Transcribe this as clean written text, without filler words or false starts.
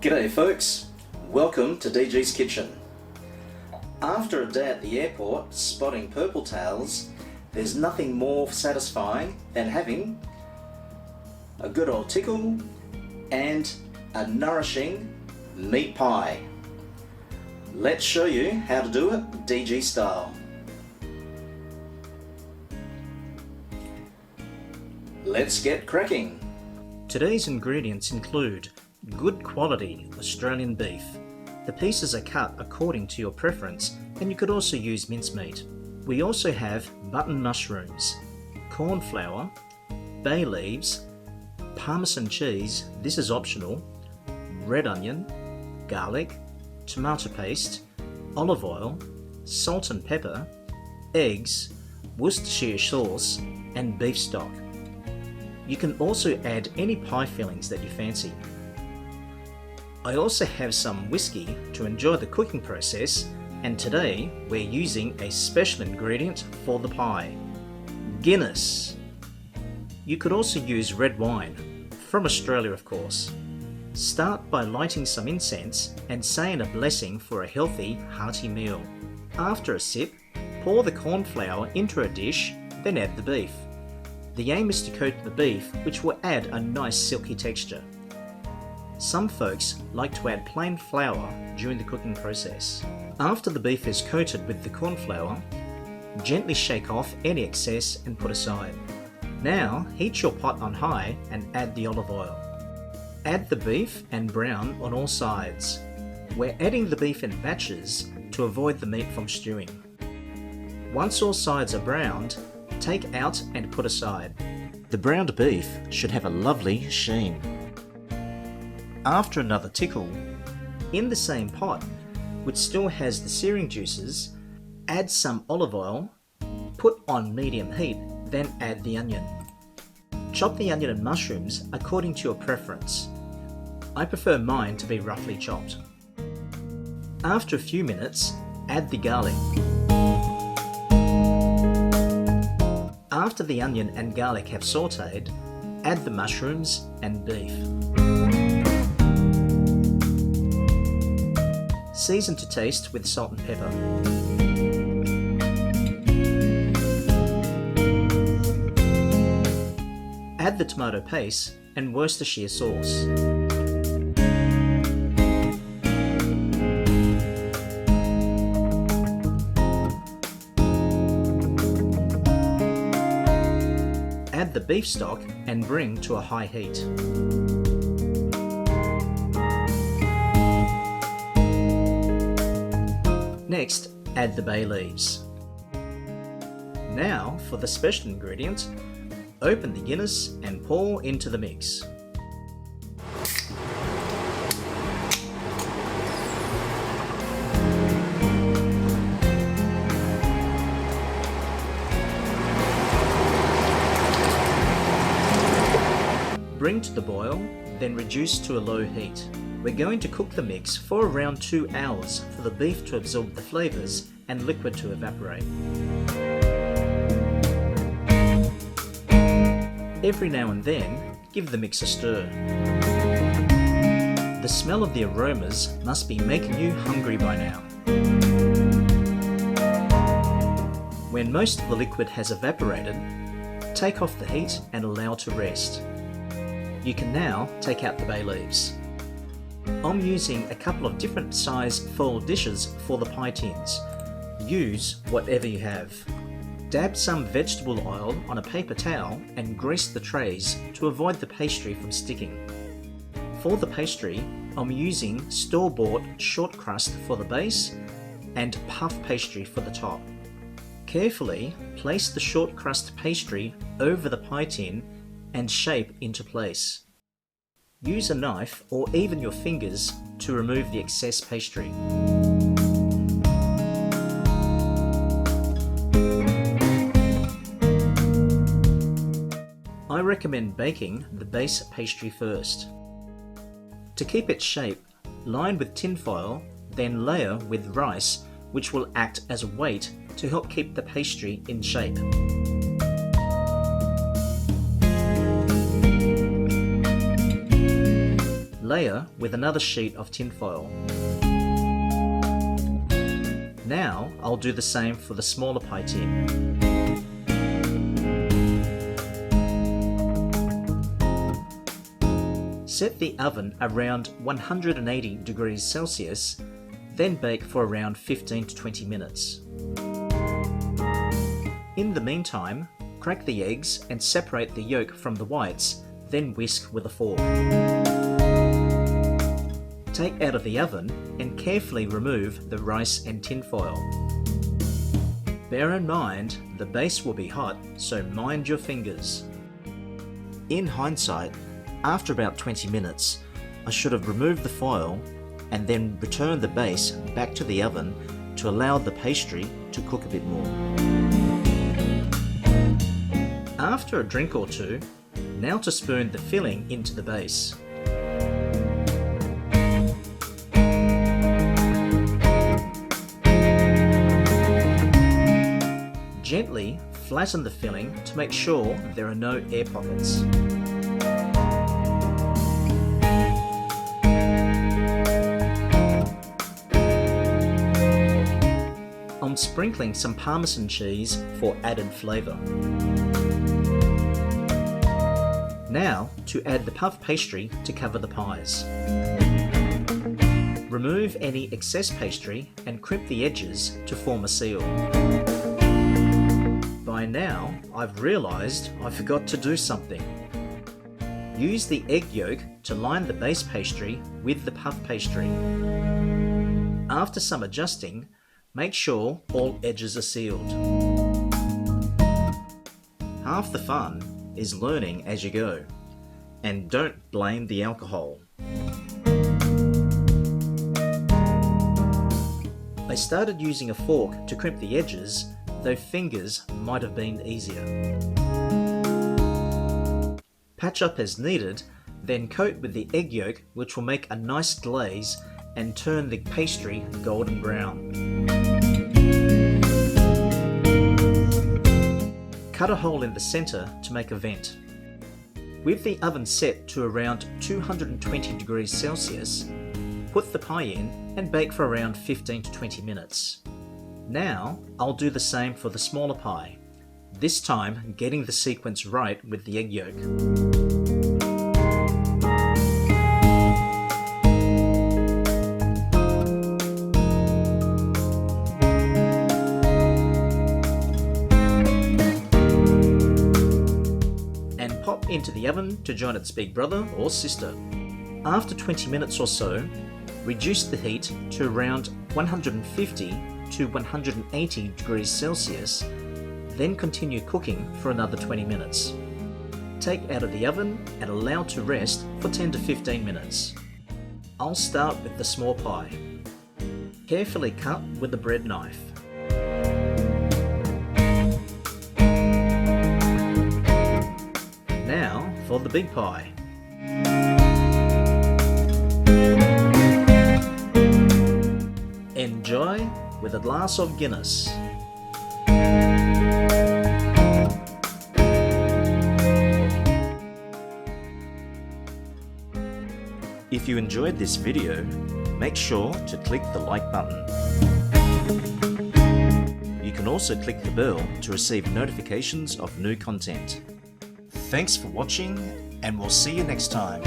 G'day folks, welcome to DG's Kitchen. After a day at the airport spotting purple tails, there's nothing more satisfying than having a good old tickle and a nourishing meat pie. Let's show you how to do it DG style. Let's get cracking. Today's ingredients include good quality Australian beef. The pieces are cut according to your preference, and you could also use mincemeat. We also have button mushrooms, corn flour, bay leaves, parmesan cheese, this is optional, red onion, garlic, tomato paste, olive oil, salt and pepper, eggs, Worcestershire sauce, and beef stock. You can also add any pie fillings that you fancy. I also have some whiskey to enjoy the cooking process, and today we're using a special ingredient for the pie, Guinness. You could also use red wine, from Australia of course. Start by lighting some incense and saying a blessing for a healthy, hearty meal. After a sip, pour the corn flour into a dish, then add the beef. The aim is to coat the beef, which will add a nice silky texture. Some folks like to add plain flour during the cooking process. After the beef is coated with the corn flour, gently shake off any excess and put aside. Now heat your pot on high and add the olive oil. Add the beef and brown on all sides. We're adding the beef in batches to avoid the meat from stewing. Once all sides are browned, take out and put aside. The browned beef should have a lovely sheen. After another tickle, in the same pot, which still has the searing juices, add some olive oil, put on medium heat, then add the onion. Chop the onion and mushrooms according to your preference. I prefer mine to be roughly chopped. After a few minutes, add the garlic. After the onion and garlic have sautéed, add the mushrooms and beef. Season to taste with salt and pepper. Add the tomato paste and Worcestershire sauce. Add the beef stock and bring to a high heat. Next, add the bay leaves. Now for the special ingredient, open the Guinness and pour into the mix. Bring to the boil, then reduce to a low heat. We're going to cook the mix for around 2 hours for the beef to absorb the flavours and liquid to evaporate. Every now and then, give the mix a stir. The smell of the aromas must be making you hungry by now. When most of the liquid has evaporated, take off the heat and allow to rest. You can now take out the bay leaves. I'm using a couple of different size foil dishes for the pie tins. Use whatever you have. Dab some vegetable oil on a paper towel and grease the trays to avoid the pastry from sticking. For the pastry, I'm using store-bought short crust for the base and puff pastry for the top. Carefully place the short crust pastry over the pie tin and shape into place. Use a knife or even your fingers to remove the excess pastry. I recommend baking the base pastry first. To keep its shape, line with tin foil, then layer with rice, which will act as a weight to help keep the pastry in shape. Layer with another sheet of tinfoil. Now I'll do the same for the smaller pie tin. Set the oven around 180 degrees Celsius, then bake for around 15 to 20 minutes. In the meantime, crack the eggs and separate the yolk from the whites, then whisk with a fork. Take out of the oven and carefully remove the rice and tinfoil. Bear in mind, the base will be hot, so mind your fingers. In hindsight, after about 20 minutes, I should have removed the foil and then returned the base back to the oven to allow the pastry to cook a bit more. After a drink or two, now to spoon the filling into the base. Gently flatten the filling to make sure there are no air pockets. I'm sprinkling some Parmesan cheese for added flavour. Now to add the puff pastry to cover the pies. Remove any excess pastry and crimp the edges to form a seal. By now, I've realised I forgot to do something. Use the egg yolk to line the base pastry with the puff pastry. After some adjusting, make sure all edges are sealed. Half the fun is learning as you go, and don't blame the alcohol. I started using a fork to crimp the edges, though fingers might have been easier. Patch up as needed, then coat with the egg yolk, which will make a nice glaze and turn the pastry golden brown. Cut a hole in the centre to make a vent. With the oven set to around 220 degrees Celsius, put the pie in and bake for around 15 to 20 minutes. Now I'll do the same for the smaller pie, this time getting the sequence right with the egg yolk. Into the oven to join its big brother or sister. After 20 minutes or so, reduce the heat to around 150 to 180 degrees Celsius, then continue cooking for another 20 minutes. Take out of the oven and allow to rest for 10 to 15 minutes. I'll start with the small pie. Carefully cut with a bread knife. Now for the big pie. Enjoy with a glass of Guinness. If you enjoyed this video, make sure to click the like button. You can also click the bell to receive notifications of new content. Thanks for watching, and we'll see you next time.